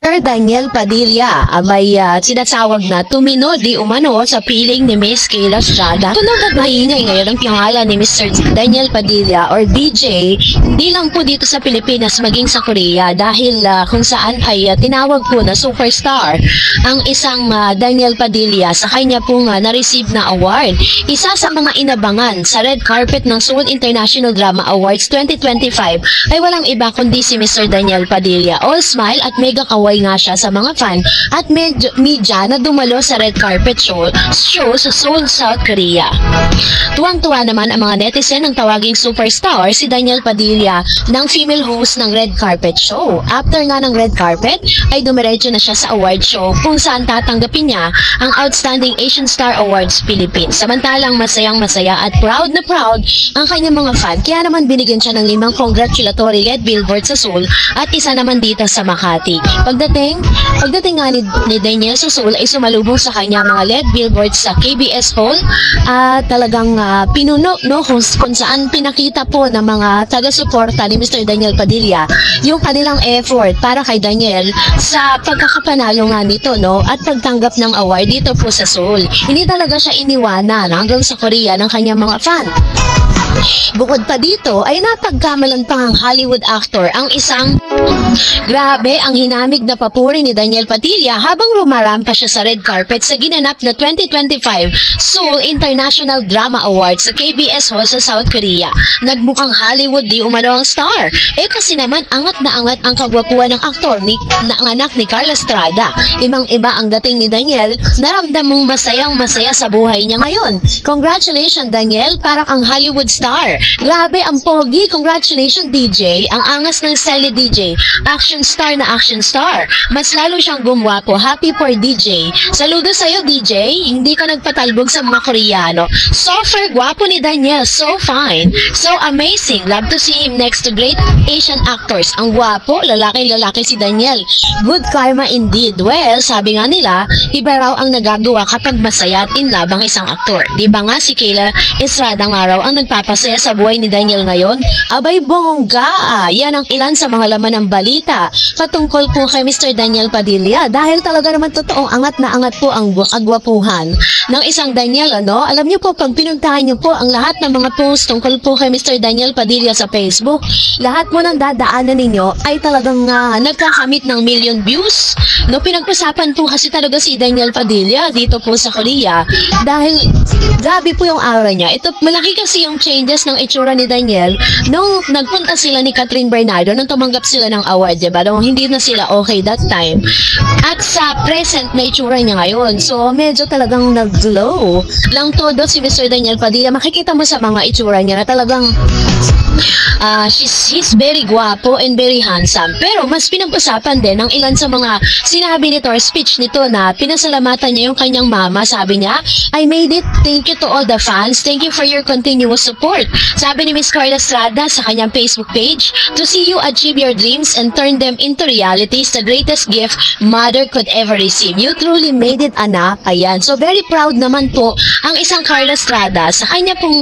Sir Daniel Padilla may sinasawag na tumino di umano sa piling ni Miss Kayla Estrada. Tunog at maingay ngayon ang pangalan ni Mr. Daniel Padilla or DJ, hindi lang po dito sa Pilipinas maging sa Korea dahil kung saan ay tinawag po na superstar ang isang Daniel Padilla sa kanya pong na-receive na award. Isa sa mga inabangan sa red carpet ng Seoul International Drama Awards 2025 ay walang iba kundi si Mr. Daniel Padilla. All smile at mega kaway nga siya sa mga fan at media na dumalo sa red carpet show sa Seoul, South Korea. Tuwang-tuwa naman ang mga netizen ng tawaging superstar si Daniel Padilla ng female host ng red carpet show. After nga ng red carpet ay dumiretso na siya sa award show kung saan tatanggapin niya ang Outstanding Asian Star Awards Philippines. Samantalang masayang-masaya at proud na proud ang kanyang mga fan, kaya naman binigyan siya ng 5 congratulatory LED billboard sa Seoul at isa naman dito sa Makati. Pagdating nga ni Daniel sa Seoul ay sumalubong sa kanya mga LED billboards sa KBS Hall at talagang pinuno kung saan pinakita po ng mga taga-suporta ni Mr. Daniel Padilla yung kanilang effort para kay Daniel sa pagkakapanalo nga nito at pagtanggap ng award dito po sa Seoul. Hindi talaga siya iniwanan hanggang sa Korea ng kanyang mga fan. Bukod pa dito ay napagkamalan pang ang Hollywood actor ang isang grabe ang hinamig na papuri ni Daniel Padilla habang rumarampa siya sa red carpet sa ginanap na 2025 Seoul International Drama Awards sa KBS Hall sa South Korea. Nagmukhang Hollywood di umano ang star. Kasi naman angat na angat ang kagwapuan ng aktor na anak ni Carla Estrada. Ibang-iba ang dating ni Daniel, naramdam mong masayang-masaya sa buhay niya ngayon. Congratulations Daniel, parang ang Hollywood star. Grabe ang pogi, congratulations DJ. Ang angas ng style DJ, action star na action star. Mas lalo siyang gumwapo. Happy for DJ. Saludo sa'yo DJ, hindi ka nagpatalbog sa mga Koreano. Super gwapo ni Daniel, so fine, so amazing. Love to see him next to great Asian actors. Ang gwapo, lalaki si Daniel. Good karma indeed. Well, sabi nga nila, iba raw ang nagagawa kapag masaya at in love ang isang aktor. Di ba nga si Kayla Estrada nga raw ang nagpapasaya sa buhay ni Daniel ngayon? Abay bongga! Yan ang ilan sa mga laman ng balita patungkol po kay Mr. Daniel Padilla dahil talaga naman totoong angat na angat po ang agwapuhan ng isang Daniel. Alam niyo po, pag pinuntahan niyo po ang lahat ng mga post tungkol po kay Mr. Daniel Padilla sa Facebook, lahat mo ng dadaanan ninyo ay talagang nagkakamit ng million views. Pinag-usapan po kasi talaga si Daniel Padilla dito po sa Korea dahil grabe po yung aura niya. Malaki kasi yung changes ng itsura ni Daniel nung nagpunta sila ni Catherine Bernardo nung tumanggap sila ng award, diba? Nung hindi na sila okay that time. At sa present na itsura niya ngayon. So, medyo talagang nag-glow lang todo si Mr. Daniel Padilla. Makikita mo sa mga itsura niya na talagang he's very guwapo and very handsome. Pero mas pinag-usapan din ng ilan sa mga sinabi nito or speech nito na pinasalamatan niya yung kanyang mama. Sabi niya, I made it. Thank you to all the fans. Thank you for your continuous support. Sabi ni Miss Carla Estrada sa kanyang Facebook page, to see you achieve your dreams and turn them into reality is the greatest gift mother could ever receive. You truly made it, anak. Ayan. So very proud naman po ang isang Carla Estrada sa kanya pong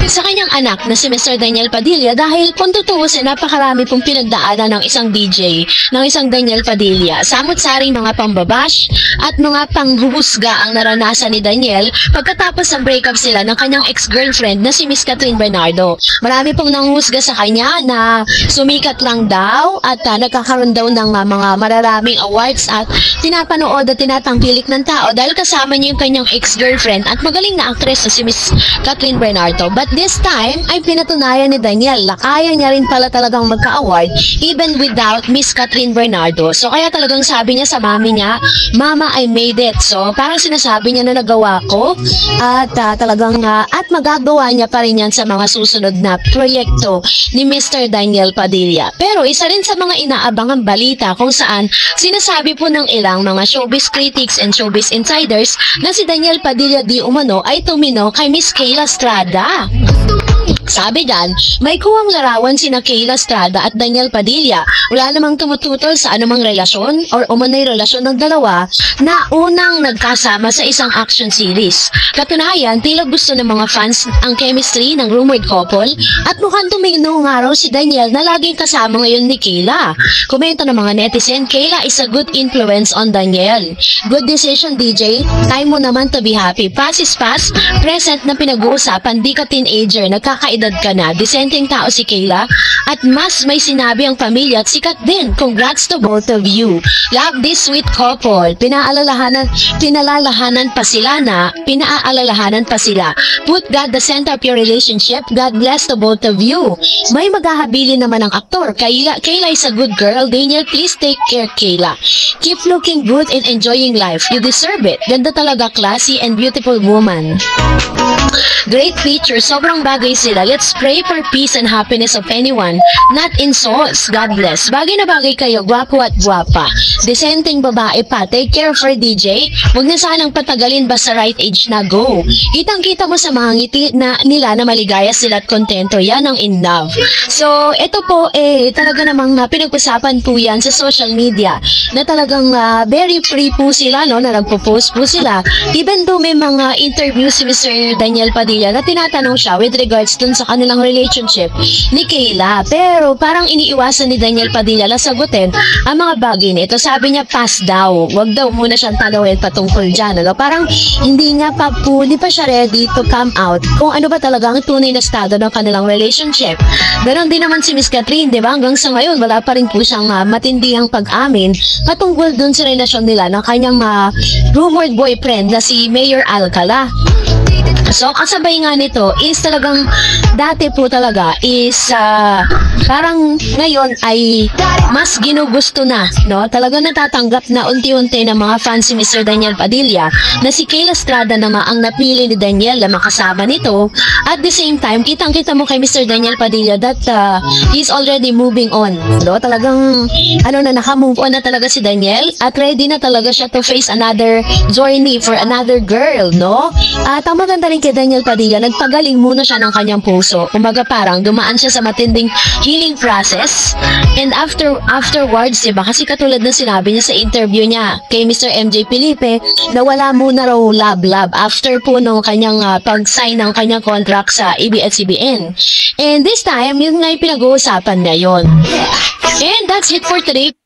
sa kanyang anak na si Mr. Daniel Padilla dahil kung tutuusin, napakarami pong pinagdaanan ng isang DJ, ng isang Daniel Padilla. Samot-saring mga pambabash at mga panghuhusga ang naranasan ni Daniel pagkatapos ng breakup sila ng kanyang ex-girlfriend na si Miss Catherine Bernardo. Marami pong nanghusga sa kanya na sumikat lang daw at nagkakaroon daw ng mga mararaming awards at tinapanood at tinatangkilik ng tao dahil kasama niya yung kanyang ex-girlfriend at magaling na actress na si Miss Catherine Bernardo. But this time ay pinatunayan ni Daniel na kaya niya rin pala talagang magka-award even without Miss Catherine Bernardo. So kaya talagang sabi niya sa mami niya, Mama, I made it. So parang sinasabi niya na nagawa ko at talagang at magagawa niya pa rin yan sa mga susunod na proyekto ni Mr. Daniel Padilla. Pero isa rin sa mga inaabangang balita kung saan sinasabi po ng ilang mga showbiz critics and showbiz insiders na si Daniel Padilla di umano ay tumino kay Miss Kayla Estrada. Sabi dyan, may kuwang larawan sina Kayla Estrada at Daniel Padilla. Wala namang tumututol sa anumang relasyon or umunay relasyon ng dalawa na unang nagkasama sa isang action series. Katunayan, tila gusto ng mga fans ang chemistry ng rumored couple at mukhang tumingin nga raw si Daniel na laging kasama ngayon ni Kayla. Komento ng mga netizen, Kayla is a good influence on Daniel. Good decision, DJ. Time mo naman to be happy. Pass is pass. Present na pinag-uusapan, di ka teenager, nagkakaedad ka na, disenteng tao si Kayla, at mas may sinabi ang pamilya at sikat din. Congrats to both of you. Love this sweet couple. Pinaalalahanan pa sila. Put God the center of your relationship. God bless to both of you. May maghahabilin naman ang aktor. Kayla is a good girl. Daniel, please take care, Kayla. Keep looking good and enjoying life. You deserve it. Ganda talaga, classy and beautiful woman. Great feature, sobrang bagay sila. Let's pray for peace and happiness of anyone, not insults. God bless. Bagay na bagay kayo, gwapo at gwapa. Decenteng babae pa. Take care for DJ. Huwag na sanang patagalin, basta right age na, go. Kitang-kita mo sa mga ngiti nila na maligaya sila at kontento. Yan ang in love. So, ito po talaga namang pinag-usapan po yan sa social media na talagang very free po sila, no, na nagpo-post po sila. Even though may mga interview si Mr. Daniel Padilla na tinatanong siya with regards dun sa kanilang relationship ni Kayla. Pero parang iniiwasan ni Daniel Padilla na sagutin ang mga bagay nito. Sabi niya, pass daw. Wag daw muna siyang tanawin patungkol dyan. Ano? Parang hindi pa siya ready to come out kung ano ba talaga ang tunay na estado ng kanilang relationship. Ganon din naman si Miss Catherine, di ba? Hanggang sa ngayon, wala pa rin po siyang matindihang pag-amin patungkol dun sa relasyon nila ng kanyang rumored boyfriend na si Mayor Alcala. So, kasabay nga nito is talagang dati po talaga is parang ngayon ay mas ginugusto na, no? Talagang natatanggap na unti-unti ng mga fans si Mr. Daniel Padilla na si Kayla Estrada naman ang napili ni Daniel na makasama nito. At the same time, kitang-kita mo kay Mr. Daniel Padilla that he's already moving on, no? Talagang naka-move on na talaga si Daniel at ready na talaga siya to face another journey for another girl, no? At ang maganda rin kay Daniel Padilla, nagpagaling muna siya ng kanyang puso. Kumbaga parang dumaan siya sa matinding healing process. And afterwards, diba? Kasi katulad na sinabi niya sa interview niya kay Mr. MJ Felipe, na wala muna raw love after po nung kanyang pag-sign ng kanyang contract sa ABS-CBN. And this time, yun nga yung pinag-uusapan niya yun. And that's it for today.